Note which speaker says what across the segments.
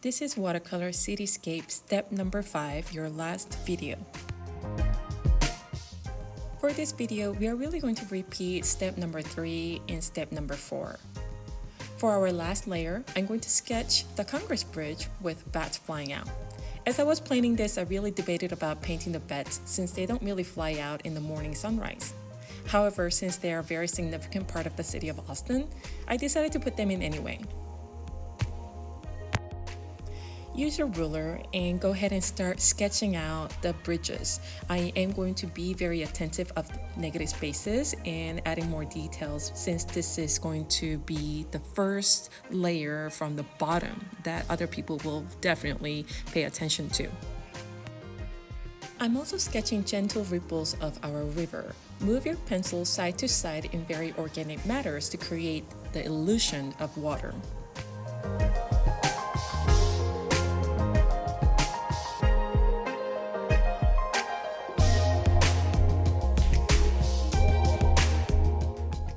Speaker 1: This is Watercolor Cityscape step number 5, your last video. For this video, we are really going to repeat step number 3 and step number 4. For our last layer, I'm going to sketch the Congress Bridge with bats flying out. As I was planning this, I really debated about painting the bats since they don't really fly out in the morning sunrise. However, since they are a very significant part of the city of Austin, I decided to put them in anyway. Use your ruler and go ahead and start sketching out the bridges. I am going to be very attentive of negative spaces and adding more details since this is going to be the first layer from the bottom that other people will definitely pay attention to. I'm also sketching gentle ripples of our river. Move your pencil side to side in very organic manners to create the illusion of water.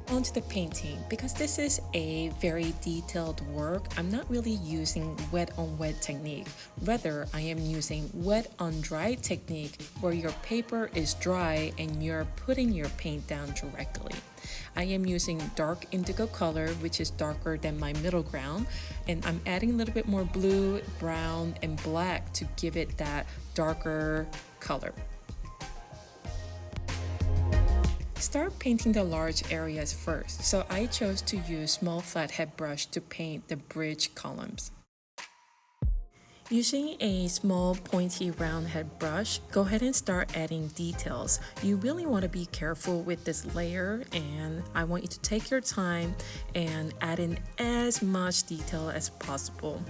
Speaker 1: Onto the painting. Because this is a very detailed work, I'm not really using wet on wet technique. Rather, I am using wet on dry technique where your paper is dry and you're putting your paint down directly. I am using dark indigo color, which is darker than my middle ground, and I'm adding a little bit more blue, brown, and black to give it that darker color. Start painting the large areas first, so I chose to use small flathead brush to paint the bridge columns. Using a small pointy round head brush, go ahead and start adding details. You really want to be careful with this layer, and I want you to take your time and add in as much detail as possible.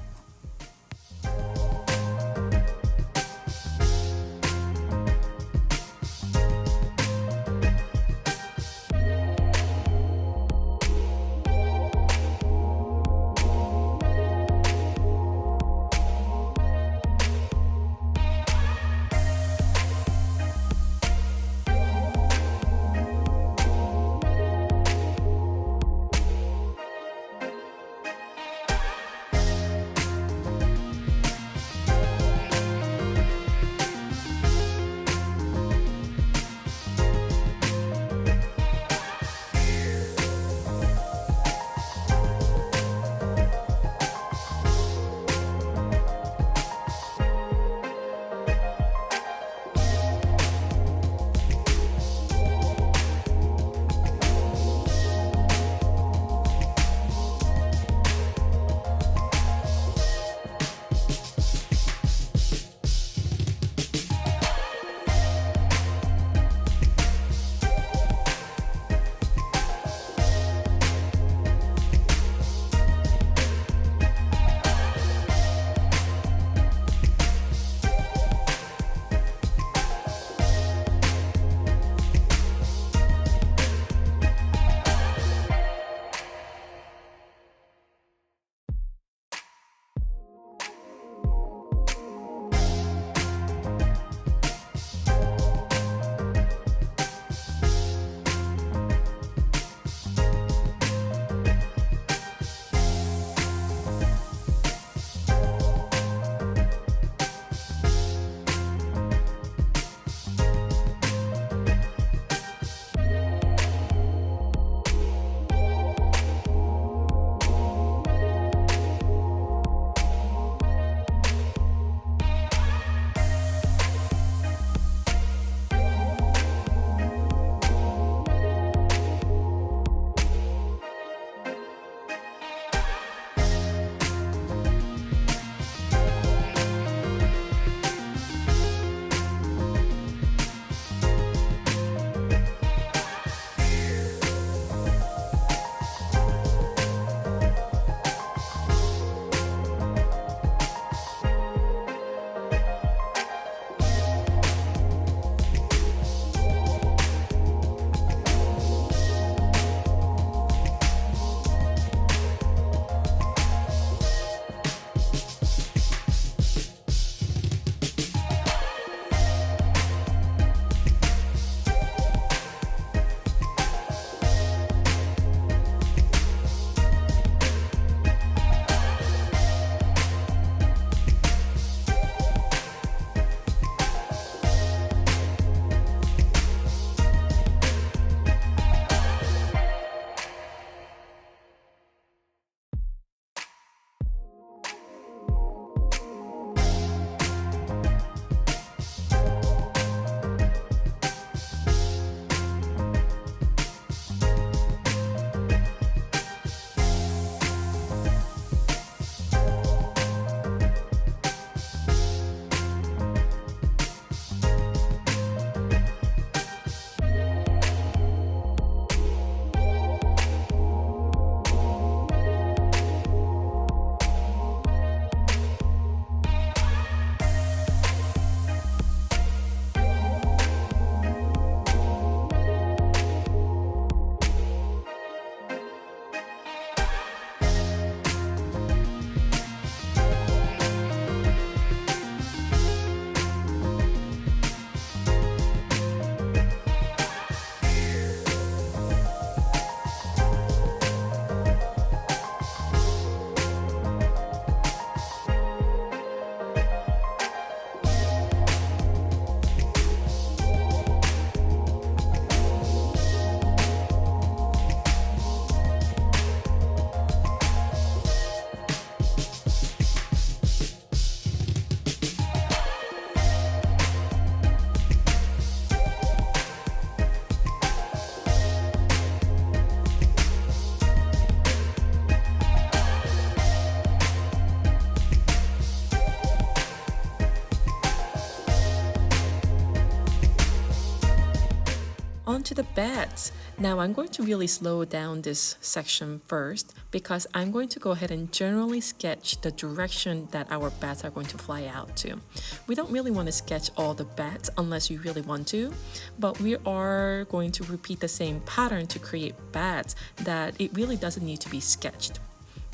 Speaker 1: on to the bats. Now I'm going to really slow down this section first because I'm going to go ahead and generally sketch the direction that our bats are going to fly out to. We don't really want to sketch all the bats unless you really want to, but we are going to repeat the same pattern to create bats that it really doesn't need to be sketched.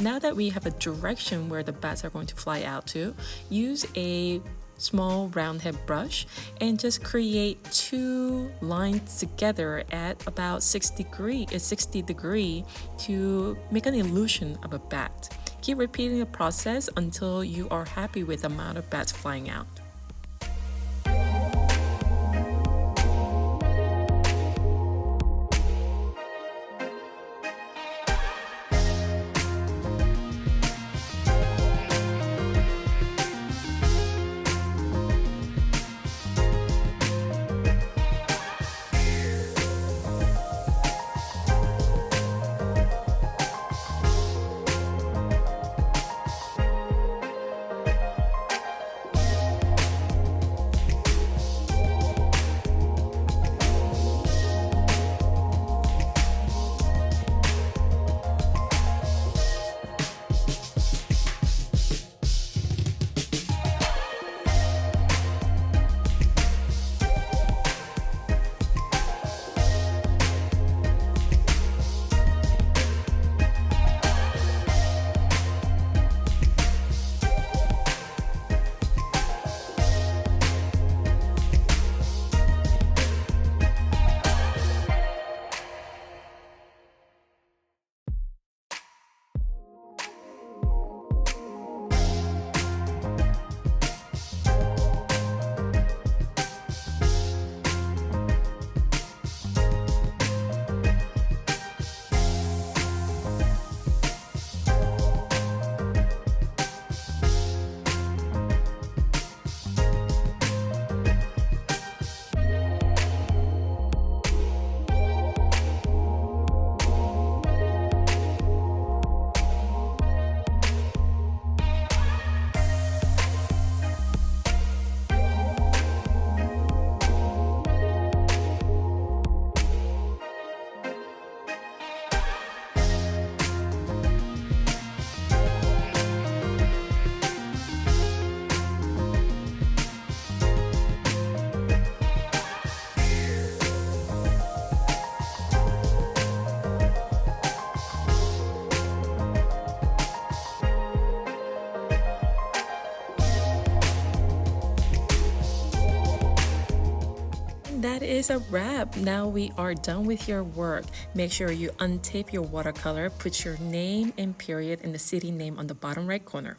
Speaker 1: Now that we have a direction where the bats are going to fly out to, use a small round head brush and just create two lines together at about 60 degree to make an illusion of a bat. Keep repeating the process until you are happy with the amount of bats flying out. That is a wrap. Now we are done with your work. Make sure you untape your watercolor, put your name and period and the city name on the bottom right corner.